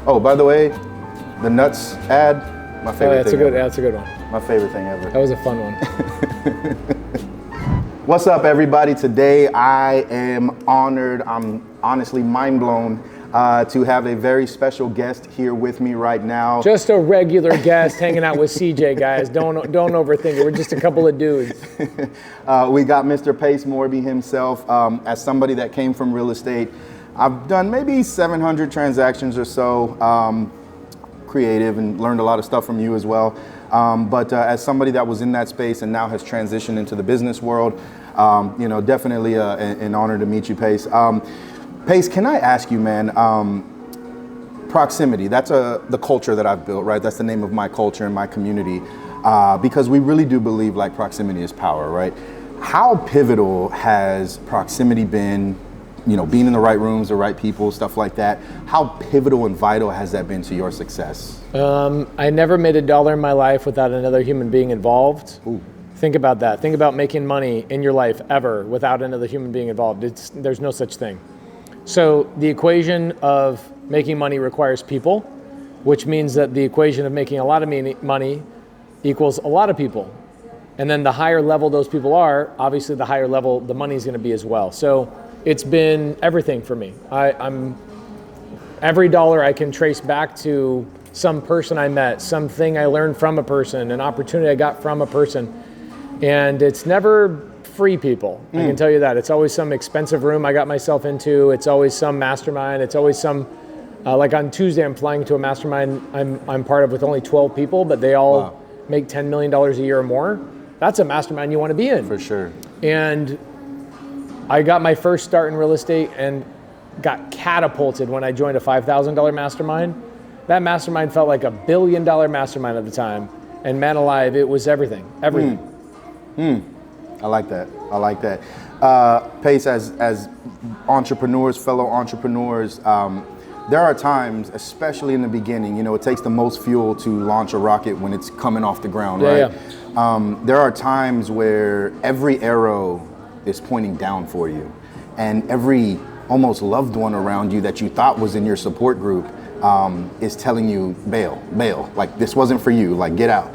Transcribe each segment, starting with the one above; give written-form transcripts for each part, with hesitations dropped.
Oh, by the way, the nuts ad, my favorite thing ever. That's a good one. My favorite thing ever. That was a fun one. What's up, everybody? Today I am honored. I'm honestly mind blown to have a very special guest here with me right now. Just a regular guest hanging out with CJ, guys. Don't overthink it. We're just a couple of dudes. We got Mr. Pace Morby himself. As somebody that came from real estate, I've done maybe 700 transactions or so, creative, and learned a lot of stuff from you as well. But as somebody that was in that space and now has transitioned into the business world, definitely an honor to meet you, Pace. Pace, can I ask you, man, proximity, that's the culture that I've built, right? That's the name of my culture and my community, because we really do believe like proximity is power, right? How pivotal has proximity been, being in the right rooms, the right people, stuff like that? How pivotal and vital has that been to your success? I never made $1 in my life without another human being involved. Ooh. Think about that. Think about making money in your life ever without another human being involved. There's no such thing. So the equation of making money requires people, which means that the equation of making a lot of money equals a lot of people. And then the higher level those people are, obviously the higher level the money is going to be as well. So it's been everything for me. I'm every dollar I can trace back to some person I met, something I learned from a person, an opportunity I got from a person. And it's never free people. I can tell you that. It's always some expensive room I got myself into. It's always some mastermind. It's always some, like on Tuesday, I'm flying to a mastermind I'm part of with only 12 people, but they all make $10 million a year or more. That's a mastermind you want to be in. For sure. And I got my first start in real estate and got catapulted when I joined a $5,000 mastermind. That mastermind felt like $1 billion mastermind at the time. And man alive, it was everything. I like that. Pace, as entrepreneurs, fellow entrepreneurs, there are times, especially in the beginning, it takes the most fuel to launch a rocket when it's coming off the ground, right? Yeah. There are times where every arrow is pointing down for you, and every almost loved one around you that you thought was in your support group is telling you, bail, like this wasn't for you, like get out.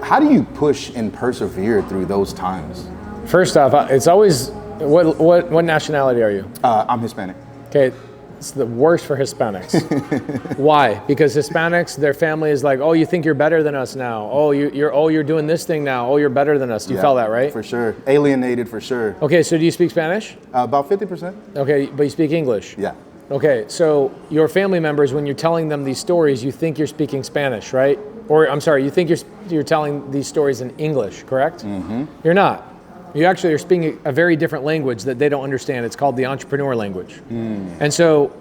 How do you push and persevere through those times? First off, it's always, what nationality are you? I'm Hispanic. Okay, it's the worst for Hispanics. Why? Because Hispanics, their family is like, oh, you think you're better than us now. Oh, you're doing this thing now. Oh, you're better than us. You felt that, right? For sure. Alienated, for sure. Okay, so do you speak Spanish? About 50%. Okay, but you speak English? Yeah. Okay, so your family members, when you're telling them these stories, you think you're speaking Spanish, right? Or I'm sorry, you think you're telling these stories in English, correct? Mm-hmm. You're not. You actually are speaking a very different language that they don't understand. It's called the entrepreneur language. And so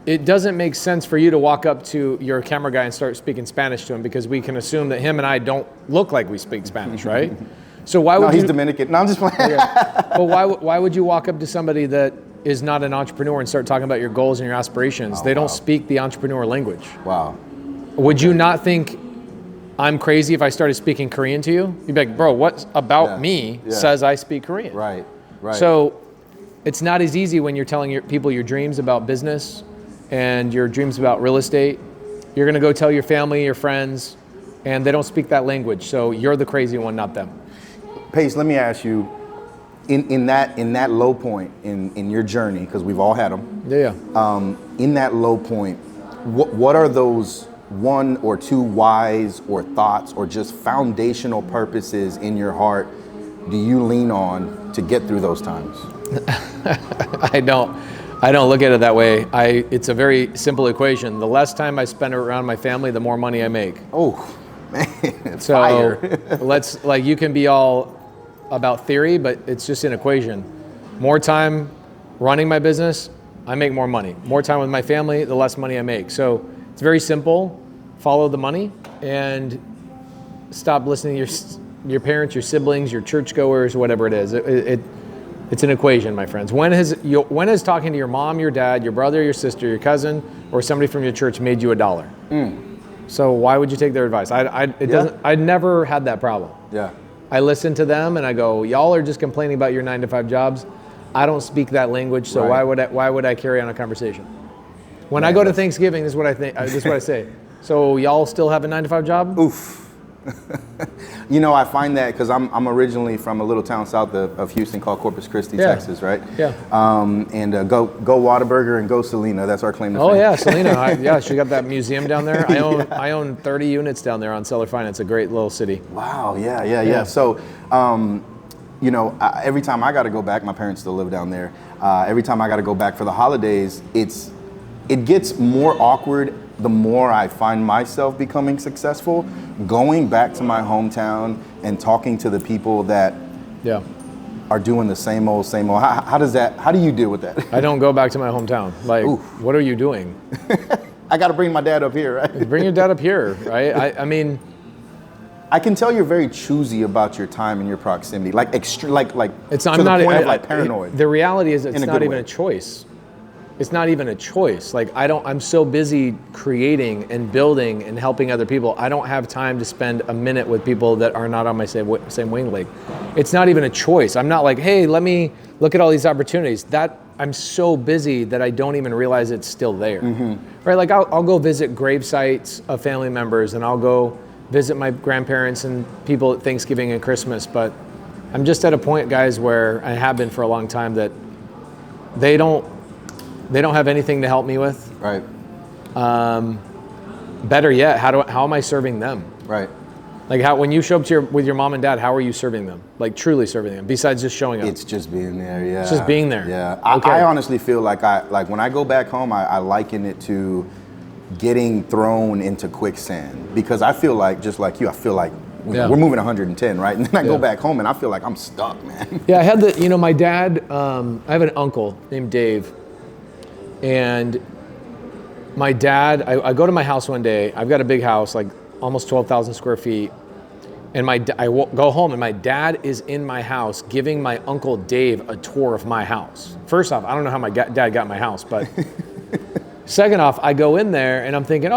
it doesn't make sense for you to walk up to your camera guy and start speaking Spanish to him, because we can assume that him and I don't look like we speak Spanish, right? So why would he's Dominican. No, I'm just playing. But why would you walk up to somebody that is not an entrepreneur and start talking about your goals and your aspirations? They don't speak the entrepreneur language. Wow. Would you not think I'm crazy if I started speaking Korean to you? You'd be like, bro, what about me says I speak Korean? Right. So it's not as easy when you're telling people your dreams about business and your dreams about real estate. You're gonna go tell your family, your friends, and they don't speak that language. So you're the crazy one, not them. Pace, let me ask you, in that low point in your journey, because we've all had them. In that low point, what are those one or two whys or thoughts or just foundational purposes in your heart do you lean on to get through those times? I don't look at it that way. It's a very simple equation. The less time I spend around my family, the more money I make. Oh, man, so fire. You can be all about theory, but it's just an equation. More time running my business, I make more money. More time with my family, the less money I make. So it's very simple. Follow the money and stop listening to your parents, your siblings, your churchgoers, whatever it is. It's an equation, my friends. When has talking to your mom, your dad, your brother, your sister, your cousin, or somebody from your church made you $1? So why would you take their advice? I never had that problem. Yeah. I listen to them and I go, y'all are just complaining about your 9-to-5 jobs. I don't speak that language, so why would I carry on a conversation? When I go to Thanksgiving, this is what I think. This is what I say. So y'all still have a 9-to-5 job? Oof. You know, I find that because I'm originally from a little town south of Houston called Corpus Christi, Texas, right? Yeah. And go Whataburger and go Selena. That's our claim to fame. Oh yeah, Selena. Yeah, she got that museum down there. I own 30 units down there on Seller Finance. A great little city. Wow. Yeah. So, you know, every time I got to go back, my parents still live down there. Every time I got to go back for the holidays, it gets more awkward the more I find myself becoming successful, going back to my hometown and talking to the people that are doing the same old. How do you deal with that? I don't go back to my hometown. Like, oof. What are you doing? I got to bring my dad up here, right? Bring your dad up here, right? I mean, I can tell you're very choosy about your time and your proximity, like it's to I'm the not, point of like paranoid. The reality is it's not even way. a choice. It's not even a choice. Like I'm so busy creating and building and helping other people. I don't have time to spend a minute with people that are not on my same wavelength. It's not even a choice. I'm not like, hey, let me look at all these opportunities. That I'm so busy that I don't even realize it's still there. Right? Like I'll go visit grave sites of family members, and I'll go visit my grandparents and people at Thanksgiving and Christmas. But I'm just at a point, guys, where I have been for a long time that they don't have anything to help me with. Right. Better yet, how am I serving them? Right. Like when you show up with your mom and dad, how are you serving them? Like truly serving them, besides just showing up? It's just being there, yeah. It's just being there. Yeah. Okay. I honestly feel like when I go back home, I liken it to getting thrown into quicksand, because I feel like, just like you, I feel like we're moving 110, right? And then I go back home and I feel like I'm stuck, man. Yeah, I had my dad, I have an uncle named Dave. And my dad, I go to my house one day. I've got a big house, like almost 12,000 square feet. And I go home and my dad is in my house giving my Uncle Dave a tour of my house. First off, I don't know how my dad got my house, but second off, I go in there and I'm thinking,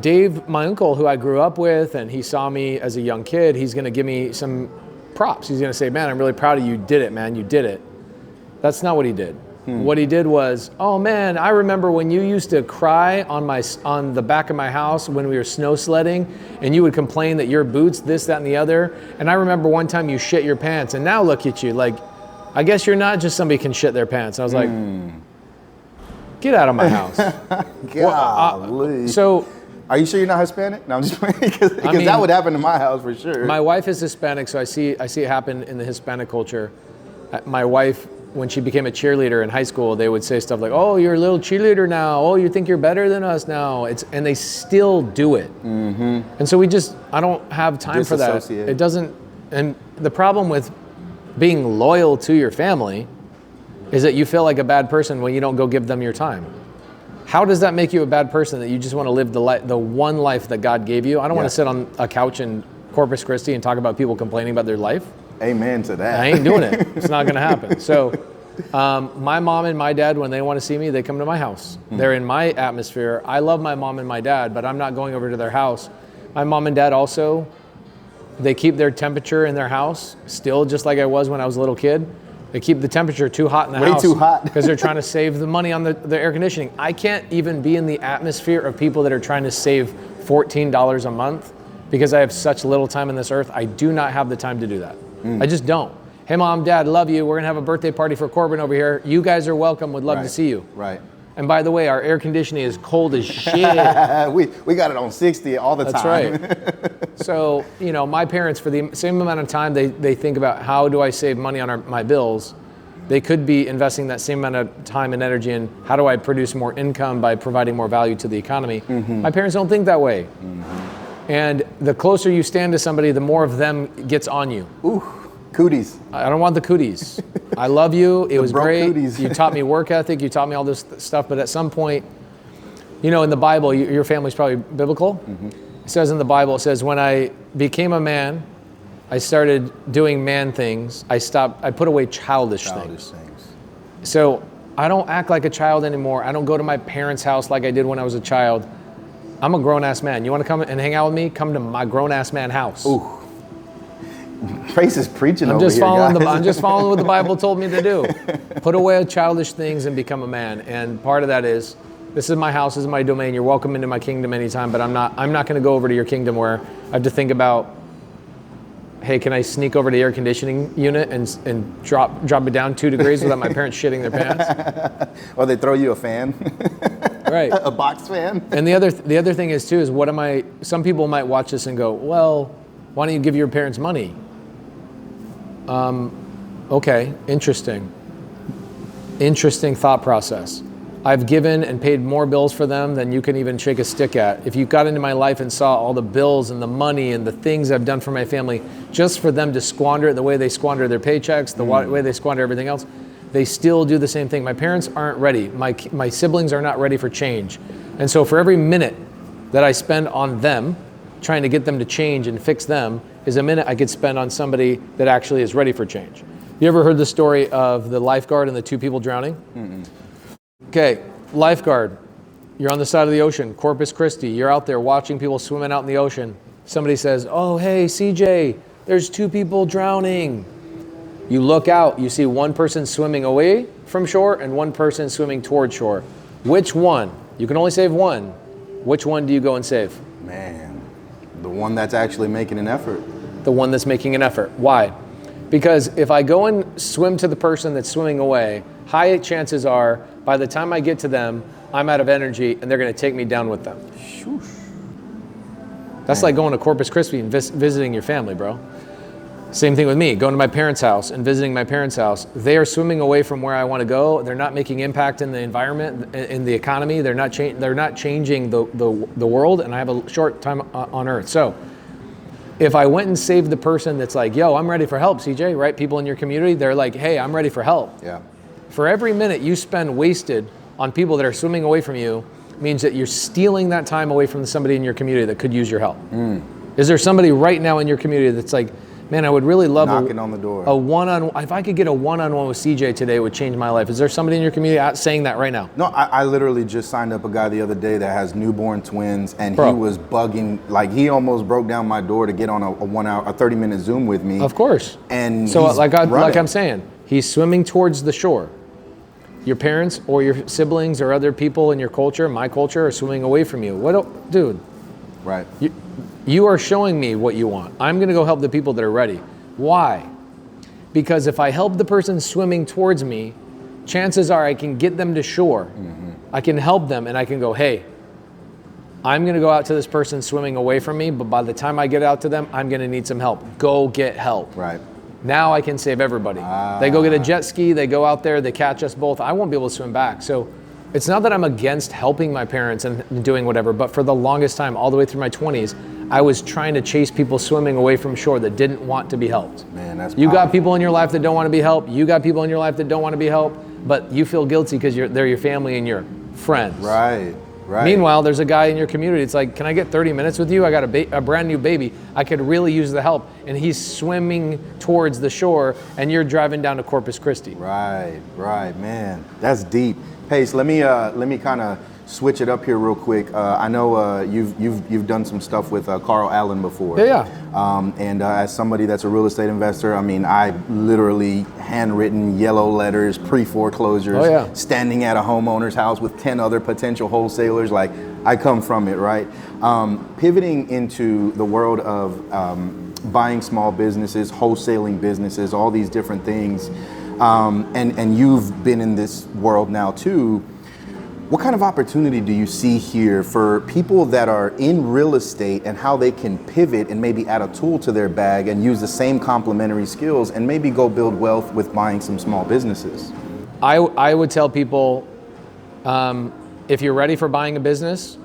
Dave, my uncle who I grew up with, and he saw me as a young kid, he's gonna give me some props. He's gonna say, man, I'm really proud of you. You did it, man, you did it. That's not what he did. What he did was, oh man, I remember when you used to cry on the back of my house when we were snow sledding, and you would complain that your boots, this, that, and the other. And I remember one time you shit your pants, and now look at you. Like, I guess you're not just somebody who can shit their pants. And I was like, get out of my house. Golly. So, are you sure you're not Hispanic? No, I'm just playing, because that would happen in my house for sure. My wife is Hispanic, so I see it happen in the Hispanic culture. My wife, when she became a cheerleader in high school, they would say stuff like, oh, you're a little cheerleader now. Oh, you think you're better than us now. And they still do it. And so I don't have time for that. It doesn't, and the problem with being loyal to your family is that you feel like a bad person when you don't go give them your time. How does that make you a bad person, that you just want to live the one life that God gave you? I don't want to sit on a couch in Corpus Christi and talk about people complaining about their life. Amen to that. I ain't doing it. It's not going to happen. So my mom and my dad, when they want to see me, they come to my house. They're in my atmosphere. I love my mom and my dad, but I'm not going over to their house. My mom and dad also, they keep their temperature in their house still just like I was when I was a little kid. They keep the temperature too hot in the house. Way too hot. Because they're trying to save the money on the air conditioning. I can't even be in the atmosphere of people that are trying to save $14 a month because I have such little time on this earth. I do not have the time to do that. I just don't. Hey, Mom, Dad, love you. We're going to have a birthday party for Corbin over here. You guys are welcome. Would love to see you. Right. And by the way, our air conditioning is cold as shit. we got it on 60 all the time. That's right. So, my parents, for the same amount of time they think about how do I save money on my bills, they could be investing that same amount of time and energy in how do I produce more income by providing more value to the economy. My parents don't think that way. And the closer you stand to somebody, the more of them gets on you. Ooh, cooties. I don't want the cooties. I love you. It was great. Cooties. You taught me work ethic. You taught me all this stuff. But at some point, in the Bible, your family's probably biblical. It says in the Bible, it says, when I became a man, I started doing man things. I put away childish things. So I don't act like a child anymore. I don't go to my parents' house like I did when I was a child. I'm a grown-ass man. You want to come and hang out with me? Come to my grown-ass man house. Ooh. Pace is preaching I'm over just here, following guys. I'm just following what the Bible told me to do. Put away childish things and become a man. And part of that is this is my house, this is my domain. You're welcome into my kingdom anytime, but I'm not going to go over to your kingdom where I have to think about, hey, can I sneak over to the air conditioning unit and drop it down 2 degrees without my parents shitting their pants? Or they throw you a fan. Right. A box fan. And the other thing is too, is some people might watch this and go, well, why don't you give your parents money? Okay, interesting thought process. I've given and paid more bills for them than you can even shake a stick at. If you got into my life and saw all the bills and the money and the things I've done for my family, just for them to squander it the way they squander their paychecks, the way they squander everything else, they still do the same thing. My parents aren't ready. My siblings are not ready for change. And so for every minute that I spend on them, trying to get them to change and fix them, is a minute I could spend on somebody that actually is ready for change. You ever heard the story of the lifeguard and the 2 people drowning? Mm-mm. Okay, lifeguard, you're on the side of the ocean, Corpus Christi, you're out there watching people swimming out in the ocean. Somebody says, oh, hey, CJ, there's 2 people drowning. You look out, you see one person swimming away from shore and one person swimming toward shore. Which one? You can only save one. Which one do you go and save? Man, the one that's actually making an effort. The one that's making an effort. Why? Because if I go and swim to the person that's swimming away, high chances are by the time I get to them, I'm out of energy and they're going to take me down with them. That's like going to Corpus Christi and visiting your family, bro. Same thing with me, going to my parents' house and visiting my parents' house. They are swimming away from where I want to go. They're not making impact in the environment, in the economy. They're not changing the world, and I have a short time on Earth. So if I went and saved the person that's like, yo, I'm ready for help, CJ, right? People in your community, they're like, hey, I'm ready for help. Yeah. For every minute you spend wasted on people that are swimming away from you means that you're stealing that time away from somebody in your community that could use your help. Is there somebody right now in your community that's like, man, I would really love knocking on the door. If I could get a one-on-one with CJ today, it would change my life. Is there somebody in your community saying that right now? No, I literally just signed up a guy the other day that has newborn twins, and he was bugging, like he almost broke down my door to get on a 30-minute Zoom with me. Of course. And so like I'm saying, he's swimming towards the shore. Your parents or your siblings or other people in your culture, my culture, are swimming away from you. Dude. Right. You are showing me what you want. I'm going to go help the people that are ready. Why? Because if I help the person swimming towards me, chances are I can get them to shore. Mm-hmm. I can help them and I can go, hey, I'm going to go out to this person swimming away from me, but by the time I get out to them, I'm going to need some help. Go get help. Right. Now I can save everybody. They go get a jet ski, they go out there, they catch us both. I won't be able to swim back. So it's not that I'm against helping my parents and doing whatever, but for the longest time, all the way through my 20s, I was trying to chase people swimming away from shore that didn't want to be helped. Man, that's You got people in your life that don't want to be helped. You got people in your life that don't want to be helped, but you feel guilty because they're your family and your friends. Right. Right. Meanwhile, there's a guy in your community. It's like, can I get 30 minutes with you? I got a brand new baby. I could really use the help. And he's swimming towards the shore, and you're driving down to Corpus Christi. Right, man. That's deep. Pace, let me kind of switch it up here real quick. I know you've done some stuff with Carl Allen before. Yeah. And as somebody that's a real estate investor, I mean, I literally handwritten yellow letters, pre-foreclosures, standing at a homeowner's house with 10 other potential wholesalers. Like, I come from it, right? Pivoting into the world of buying small businesses, wholesaling businesses, all these different things. And you've been in this world now too. What kind of opportunity do you see here for people that are in real estate and how they can pivot and maybe add a tool to their bag and use the same complementary skills and maybe go build wealth with buying some small businesses? I would tell people, if you're ready for buying a business,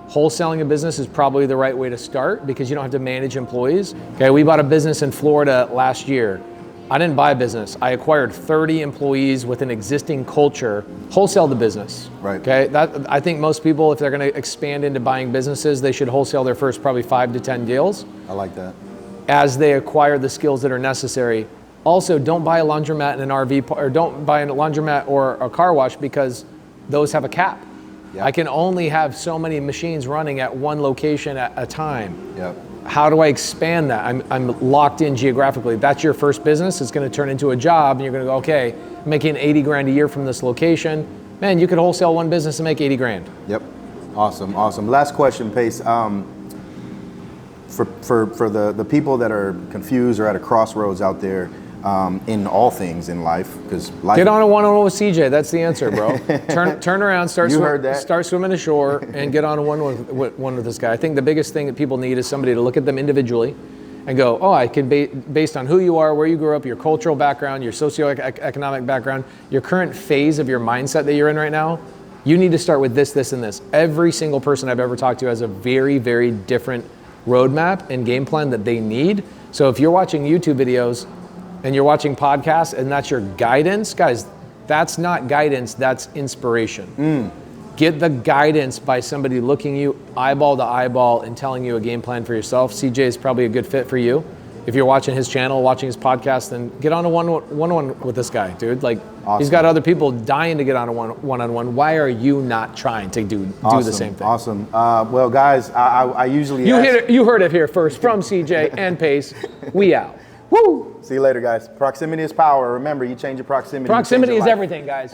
wholesaling a business is probably the right way to start because you don't have to manage employees. Okay, we bought a business in Florida last year. I didn't buy a business. I acquired 30 employees with an existing culture, wholesale the business. Right. Okay. I think most people, if they're going to expand into buying businesses, they should wholesale their first probably 5 to 10 deals. I like that. As they acquire the skills that are necessary. Also, don't buy a laundromat and an RV, or don't buy a laundromat or a car wash because those have a cap. Yep. I can only have so many machines running at one location at a time. Yep. How do I expand that? I'm locked in geographically. That's your first business. It's going to turn into a job, and you're going to go, okay, I'm making 80 grand a year from this location. man, you could wholesale one business and make 80 grand. Yep. Awesome. Last question, Pace. For the people that are confused or at a crossroads out there in all things in life, because life. Get on a one-on-one with CJ. That's the answer, bro. Turn around, start swimming ashore, and get on a one with this guy. I think the biggest thing that people need is somebody to look at them individually and go, oh, I can, based on who you are, where you grew up, your cultural background, your socioeconomic background, your current phase of your mindset that you're in right now, you need to start with this, this, and this. Every single person I've ever talked to has a very, very different roadmap and game plan that they need. So if you're watching YouTube videos and you're watching podcasts and that's your guidance, guys, that's not guidance, that's inspiration. Get the guidance by somebody looking you eyeball to eyeball and telling you a game plan for yourself. CJ is probably a good fit for you. If you're watching his channel, watching his podcast, then get on a one-on-one with this guy, dude. Like, awesome. He's got other people dying to get on a one-on-one. Why are you not trying to do the same thing? Awesome. Well, guys, I usually you heard it here first from CJ and Pace. We out. Woo! See you later, guys. Proximity is power. Remember, you change your proximity. Proximity is everything, guys.